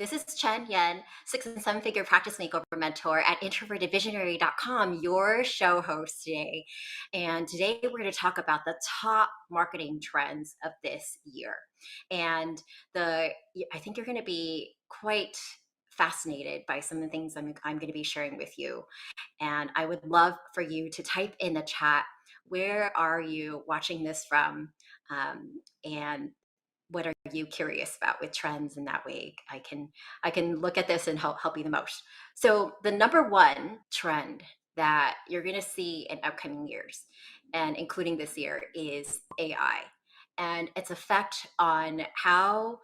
This is Chen Yen, 6 and 7 figure practice makeover mentor at introvertedvisionary.com, your show host today. And today we're going to talk about the top marketing trends of this year. And I think you're going to be quite fascinated by some of the things I'm going to be sharing with you. And I would love for you to type in the chat, where are you watching this from? And what are you curious about with trends? And that way I can look at this and help you the most. So the number one trend that you're going to see in upcoming years, and including this year, is AI and its effect on how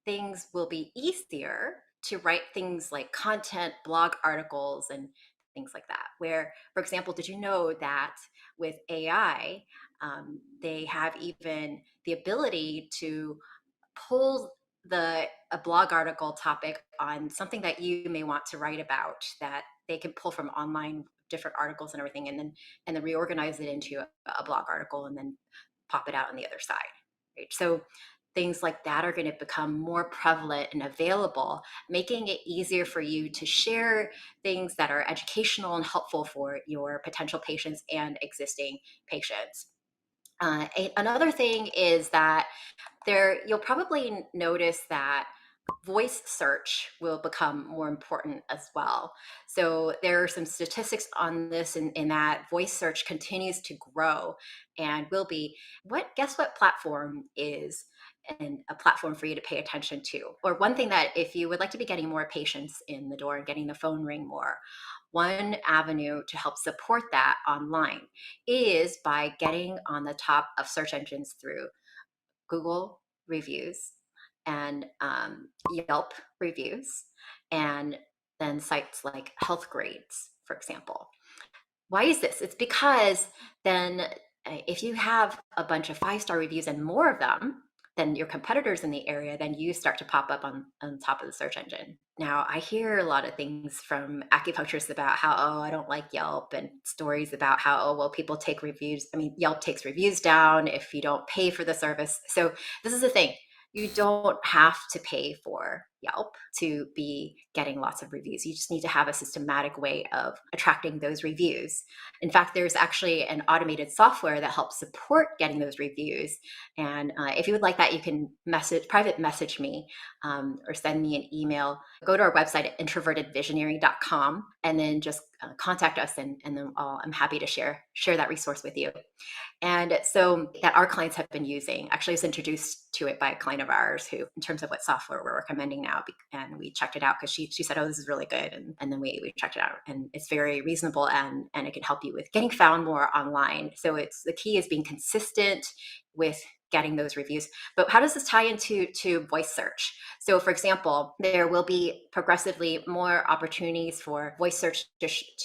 things will be easier to write things like content, blog articles, and things like that. Where, for example, did you know that with AI, they have even the ability to pull a blog article topic on something that you may want to write about, that they can pull from online different articles and everything, and then reorganize it into a blog article and then pop it out on the other side, right? So things like that are going to become more prevalent and available, making it easier for you to share things that are educational and helpful for your potential patients and existing patients. Another thing is that you'll probably notice that voice search will become more important as well. So there are some statistics on this, in that voice search continues to grow and will be guess what platform is, and a platform for you to pay attention to. Or one thing that, if you would like to be getting more patients in the door and getting the phone ring more, one avenue to help support that online is by getting on the top of search engines through Google reviews and Yelp reviews, and then sites like Health Grades, for example. Why is this? It's because then if you have a bunch of 5-star reviews and more of them than your competitors in the area, then you start to pop up on top of the search engine. Now, I hear a lot of things from acupuncturists about how, oh, I don't like Yelp, and stories about how, oh, well, people take reviews. I mean, Yelp takes reviews down if you don't pay for the service. So this is the thing. You don't have to pay for Yelp to be getting lots of reviews. You just need to have a systematic way of attracting those reviews. In fact, there's actually an automated software that helps support getting those reviews. And if you would like that, you can private message me, or send me an email. Go to our website at introvertedvisionary.com and then just contact us, and then I'm happy to share that resource with you. And so that our clients have been using, actually was introduced to it by a client of ours who, in terms of what software we're recommending now, and we checked it out because she said, oh, this is really good. And then we checked it out, and it's very reasonable, and it can help you with getting found more online. So the key is being consistent with getting those reviews. But how does this tie into voice search? So for example, there will be progressively more opportunities for voice search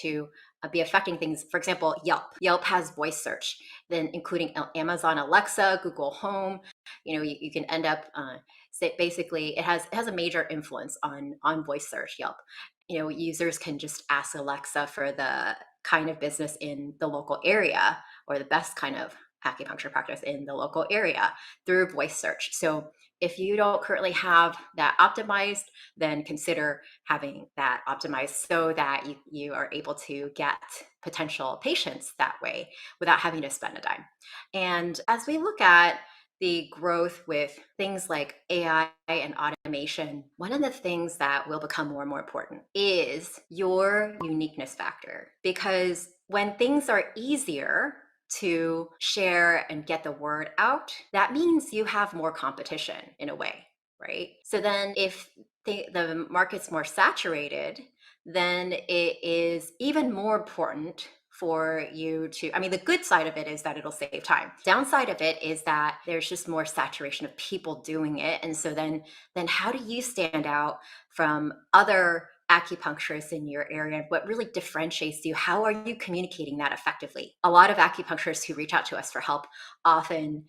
to be affecting things. For example, Yelp has voice search, then including Amazon Alexa, Google Home. You can end up basically it has a major influence on voice search. Yelp, users can just ask Alexa for the kind of business in the local area, or the best kind of acupuncture practice in the local area, through voice search. So if you don't currently have that optimized, then consider having that optimized so that you are able to get potential patients that way without having to spend a dime. And as we look at the growth with things like AI and automation, one of the things that will become more and more important is your uniqueness factor. Because when things are easier to share and get the word out, that means you have more competition in a way, right? So then if the market's more saturated, then it is even more important for you to, I mean, the good side of it is that it'll save time. Downside of it is that there's just more saturation of people doing it. And so then how do you stand out from other acupuncturists in your area? What really differentiates you? How are you communicating that effectively? A lot of acupuncturists who reach out to us for help often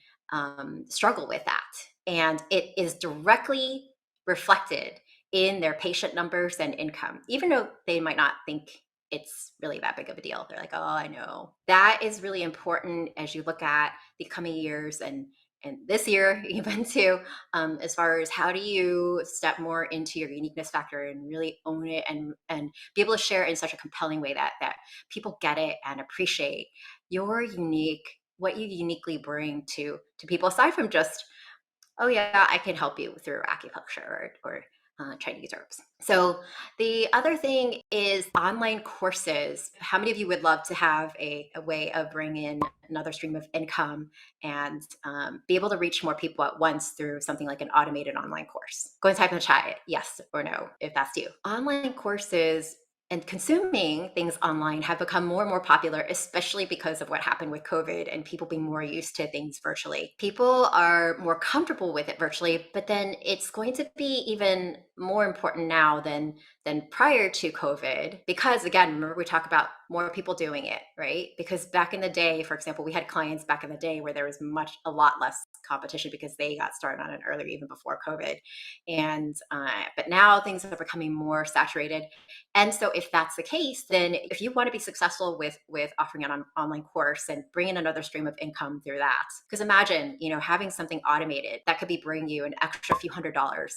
struggle with that. And it is directly reflected in their patient numbers and income, even though they might not think it's really that big of a deal. They're like, oh, I know. That is really important as you look at the coming years, and and this year even too, as far as how do you step more into your uniqueness factor and really own it, and be able to share it in such a compelling way that people get it and appreciate your unique, what you uniquely bring to people, aside from just, oh yeah, I can help you through acupuncture or Chinese herbs. So the other thing is online courses. How many of you would love to have a way of bringing in another stream of income and be able to reach more people at once through something like an automated online course? Go and type in the chat yes or no if that's you. Online courses and consuming things online have become more and more popular, especially because of what happened with COVID and people being more used to things virtually. People are more comfortable with it virtually, but then it's going to be even more important now than prior to COVID, because again, remember we talk about more people doing it, right? Because back in the day, for example, we had clients back in the day where there was a lot less competition because they got started on it earlier, even before COVID. And but now things are becoming more saturated. And so if that's the case, then if you want to be successful with offering an online course and bringing another stream of income through that, because imagine, having something automated that could be bringing you an extra few $100s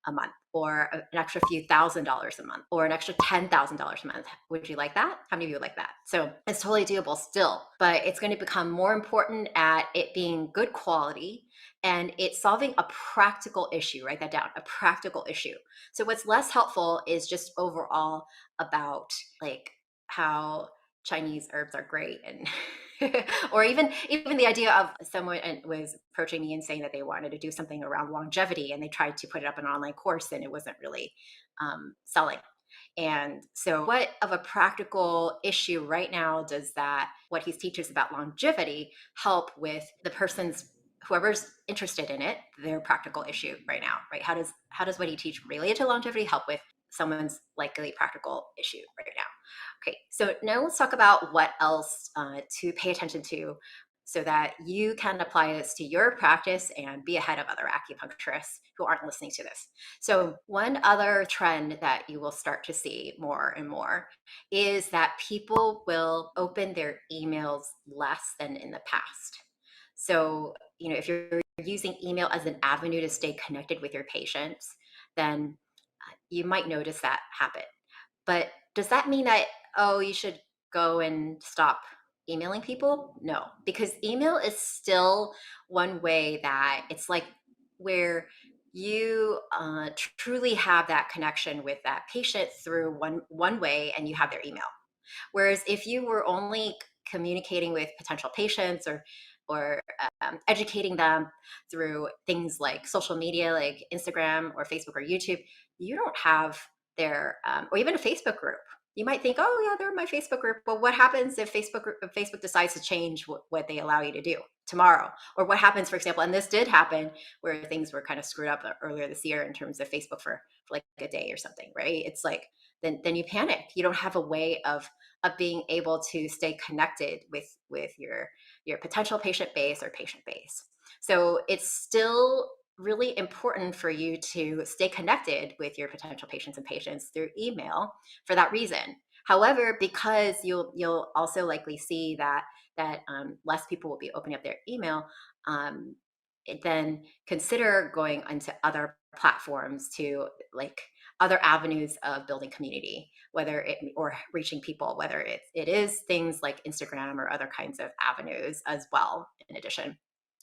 a month, or an extra few $1,000s a month, or an extra $10,000 a month. Would you like that? How many of you would like that? So it's totally doable still, but it's going to become more important at it being good quality and it's solving a practical issue. Write that down, a practical issue. So what's less helpful is just overall about like how Chinese herbs are great, and or even the idea of someone was approaching me and saying that they wanted to do something around longevity, and they tried to put it up in an online course, and it wasn't really selling. And so, what of a practical issue right now does that, what he teaches about longevity, help with the person's, whoever's interested in it, their practical issue right now, right? How does what he teach related to longevity help with someone's likely practical issue right now? Okay, so now let's talk about what else to pay attention to so that you can apply this to your practice and be ahead of other acupuncturists who aren't listening to this. So one other trend that you will start to see more and more is that people will open their emails less than in the past. So, if you're using email as an avenue to stay connected with your patients, then you might notice that happen. But does that mean that, oh, you should go and stop emailing people? No, because email is still one way that it's like where you truly have that connection with that patient through one way, and you have their email. Whereas if you were only communicating with potential patients or educating them through things like social media, like Instagram or Facebook or YouTube, you don't have their or even a Facebook group. You might think, oh yeah, they're in my Facebook group. Well, what happens if Facebook decides to change what they allow you to do tomorrow? Or what happens, for example, and this did happen where things were kind of screwed up earlier this year in terms of Facebook for like a day or something, right? It's like then you panic. You don't have a way of being able to stay connected with your potential patient base or patient base. So it's still really important for you to stay connected with your potential patients and patients through email for that reason. However, because you'll also likely see that less people will be opening up their email, then consider going onto other platforms to like other avenues of building community, whether it or reaching people, whether it is things like Instagram or other kinds of avenues as well in addition.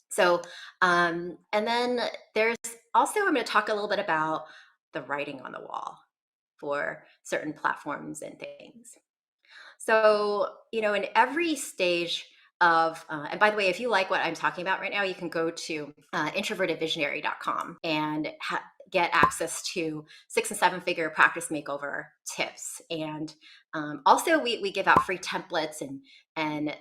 So and then there's also, I'm going to talk a little bit about the writing on the wall for certain platforms and things. So, in every stage of, and by the way, if you like what I'm talking about right now, you can go to introvertedvisionary.com and get access to 6 and 7 figure practice makeover tips. And also, we give out free templates and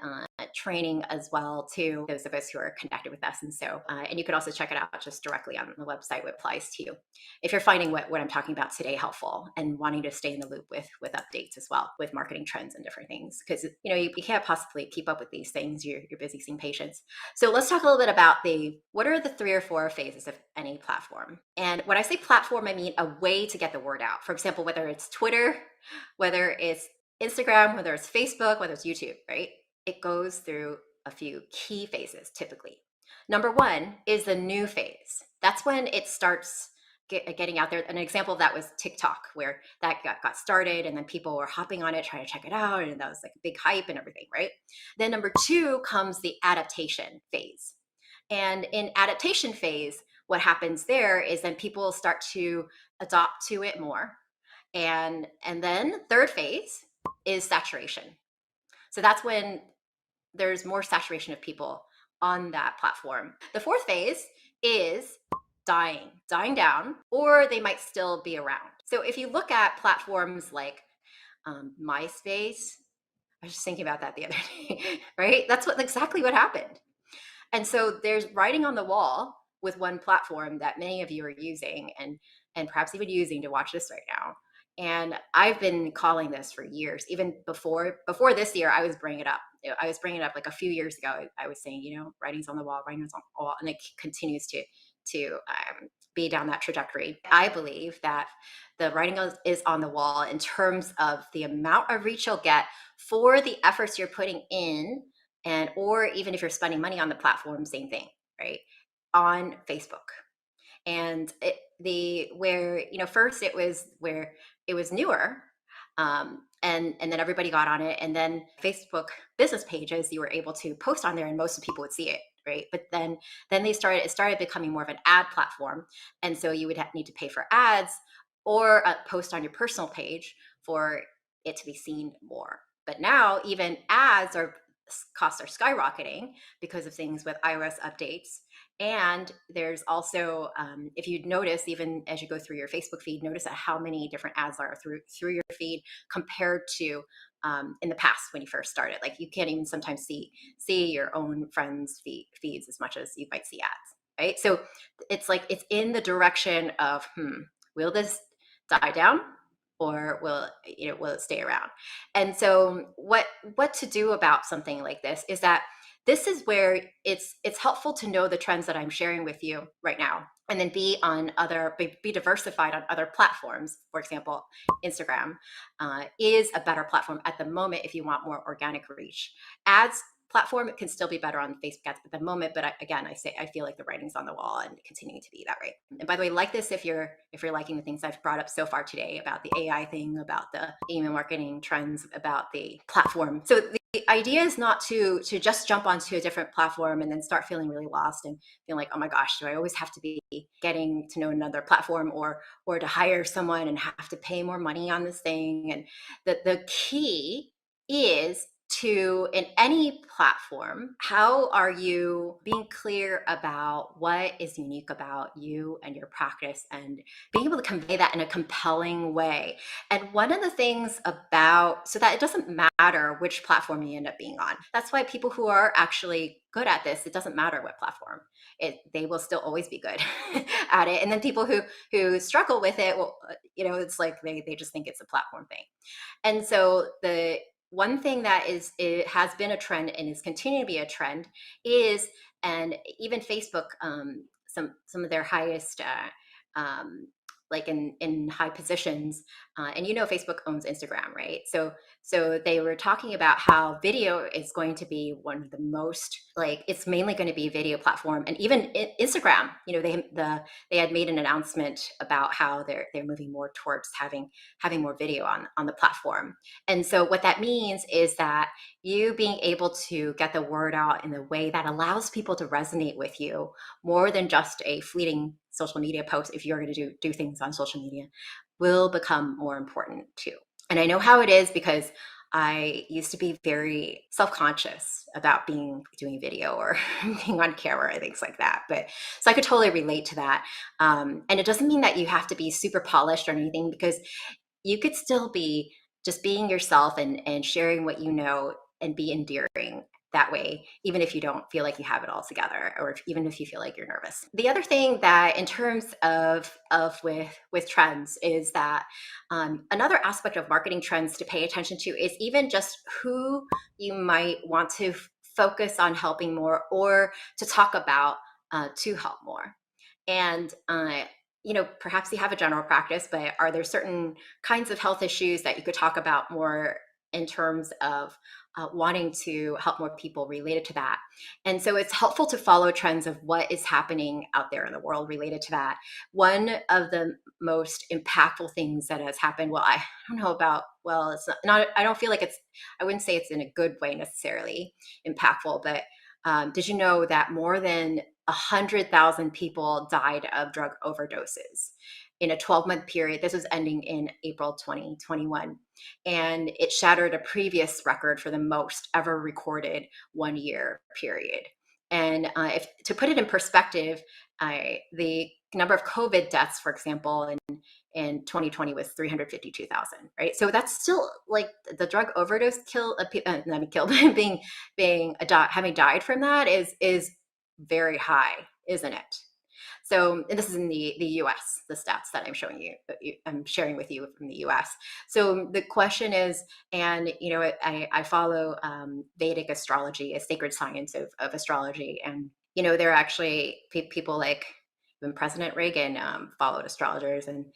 training as well to those of us who are connected with us. And so, and you could also check it out just directly on the website, what applies to you. If you're finding what I'm talking about today helpful and wanting to stay in the loop with updates as well, with marketing trends and different things, because you can't possibly keep up with these things. You're busy seeing patients. So let's talk a little bit about what are the 3 or 4 phases of any platform. And when I say platform, I mean a way to get the word out. For example, whether it's Twitter, whether it's Instagram, whether it's Facebook, whether it's YouTube, right? It goes through a few key phases typically. Number one is the new phase. That's when it starts getting out there. An example of that was TikTok, where that got started, and then people were hopping on it, trying to check it out, and that was like a big hype and everything, right? Then number two comes the adaptation phase. And in adaptation phase, what happens there is then people start to adopt to it more. And then third phase is saturation. So that's when there's more saturation of people on that platform. The fourth phase is dying down, or they might still be around. So if you look at platforms like MySpace, I was just thinking about that the other day, right? That's exactly what happened. And so there's writing on the wall with one platform that many of you are using and perhaps even using to watch this right now. And I've been calling this for years. Even before this year, I was bringing it up. I was bringing it up like a few years ago. I was saying, writing's on the wall, writing's on the wall, and it continues to be down that trajectory. I believe that the writing is on the wall in terms of the amount of reach you'll get for the efforts you're putting in, and or even if you're spending money on the platform, same thing, right? On Facebook. And first it was where it was newer, and then everybody got on it, and then Facebook business pages, you were able to post on there and most of the people would see it, right? But then it started becoming more of an ad platform, and so you would need to pay for ads or post on your personal page for it to be seen more. But now even costs are skyrocketing because of things with iOS updates. And there's also, if you notice, even as you go through your Facebook feed, notice how many different ads are through your feed compared to in the past when you first started. Like you can't even sometimes see your own friends' feeds as much as you might see ads, right? So it's like it's in the direction of, will this die down? Or will it stay around? And so what to do about something like this is that this is where it's helpful to know the trends that I'm sharing with you right now, and then be diversified on other platforms. For example, Instagram is a better platform at the moment if you want more organic reach. Ads platform, it can still be better on Facebook ads at the moment, but I feel like the writing's on the wall and continuing to be that way. And by the way, like this, if you're liking the things I've brought up so far today about the AI thing, about the email marketing trends, about the platform. So the idea is not to just jump onto a different platform and then start feeling really lost and feeling like, oh my gosh, do I always have to be getting to know another platform or to hire someone and have to pay more money on this thing? And the key is to, in any platform, how are you being clear about what is unique about you and your practice, and being able to convey that in a compelling way. And one of the things so that it doesn't matter which platform you end up being on. That's why people who are actually good at this, it doesn't matter what platform, they will still always be good at it. And then people who struggle with it, well, it's like they just think it's a platform thing. And so the one thing that it has been a trend and is continuing to be a trend is, and even Facebook, some of their highest like in high positions, and Facebook owns Instagram, right? So they were talking about how video is going to be one of the most, like, it's mainly going to be a video platform. And even Instagram, they had made an announcement about how they're moving more towards having more video on the platform. And so what that means is that you being able to get the word out in a way that allows people to resonate with you more than just a fleeting social media post, if you're going to do things on social media, will become more important too. And I know how it is because I used to be very self-conscious about doing video or being on camera and things like that. But so I could totally relate to that. And it doesn't mean that you have to be super polished or anything, because you could still be just being yourself and sharing what you know and be endearing that way, even if you don't feel like you have it all together, or even if you feel like you're nervous. The other thing that in terms of with trends is that another aspect of marketing trends to pay attention to is even just who you might want to focus on helping more, or to talk about to help more. And perhaps you have a general practice, but are there certain kinds of health issues that you could talk about more in terms of wanting to help more people related to that. And so it's helpful to follow trends of what is happening out there in the world related to that. One of the most impactful things that has happened, well, I don't know about, well, it's not I don't feel like it's, I wouldn't say it's in a good way necessarily impactful, but did you know that more than 100,000 people died of drug overdoses in a 12-month period? This was ending in April 2021. And it shattered a previous record for the most ever recorded 1 year period. And if to put it in perspective, the number of COVID deaths, for example, in 2020 was 352,000, right? So that's still like the drug overdose having died from that is very high, isn't it? So, and this is in the US, the stats that I'm showing you, I'm sharing with you from the US. So the question is, and you know, I follow Vedic astrology, a sacred science of astrology. And, you know, there are actually people like even President Reagan followed astrologers, and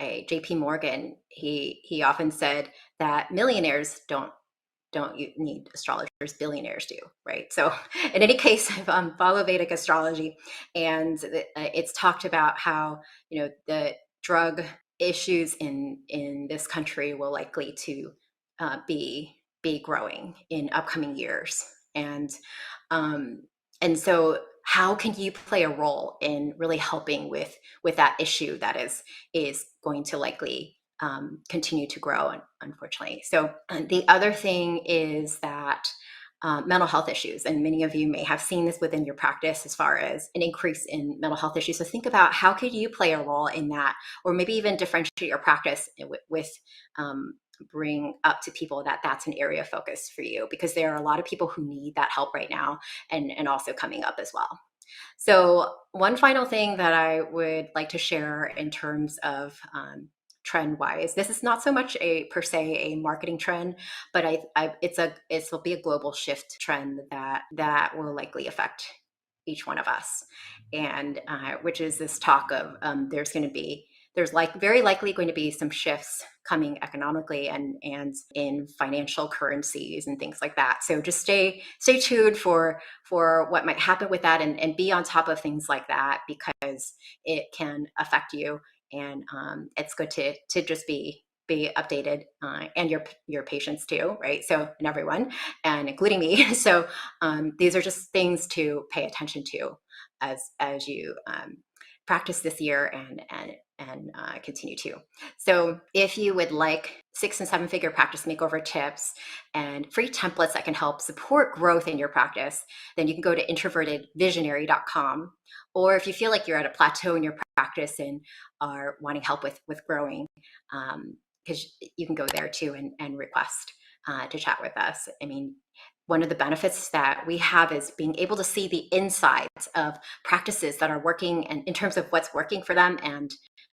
JP Morgan, he often said that millionaires don't you need astrologers, billionaires do, right? So in any case, follow Vedic astrology, and it's talked about how, you know, the drug issues in this country will likely to be growing in upcoming years. Um, and so how can you play a role in really helping with that issue that is going to likely continue to grow, unfortunately. So the other thing is that mental health issues, and many of you may have seen this within your practice as far as an increase in mental health issues. So think about how could you play a role in that, or maybe even differentiate your practice with bring up to people that that's an area of focus for you, because there are a lot of people who need that help right now, and also coming up as well. So one final thing that I would like to share in terms of trend wise, this is not so much a per se a marketing trend, but it will be a global shift trend that will likely affect each one of us, and which is this talk of there's very likely going to be some shifts coming economically and in financial currencies and things like that. So just stay tuned for what might happen with that, and be on top of things like that, because it can affect you. And it's good to just be updated, and your patients too, right? So, and everyone, and including me. So these are just things to pay attention to as you practice this year and continue to. So if you would like 6 and 7 figure practice makeover tips and free templates that can help support growth in your practice, then you can go to introvertedvisionary.com. Or if you feel like you're at a plateau in your practice and are wanting help with growing, because you can go there too and request to chat with us. I mean, one of the benefits that we have is being able to see the insides of practices that are working, and in terms of what's working for them and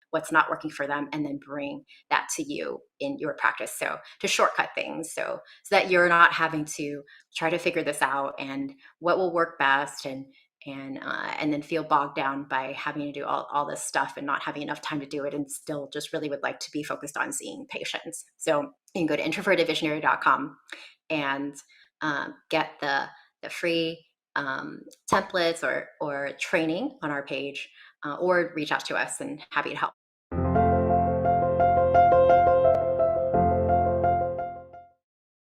what's not working for them, and then bring that to you in your practice. So to shortcut things, so that you're not having to try to figure this out and what will work best, and then feel bogged down by having to do all this stuff and not having enough time to do it, and still just really would like to be focused on seeing patients. So you can go to introvertedvisionary.com and get the free templates or training on our page, or reach out to us and happy to help.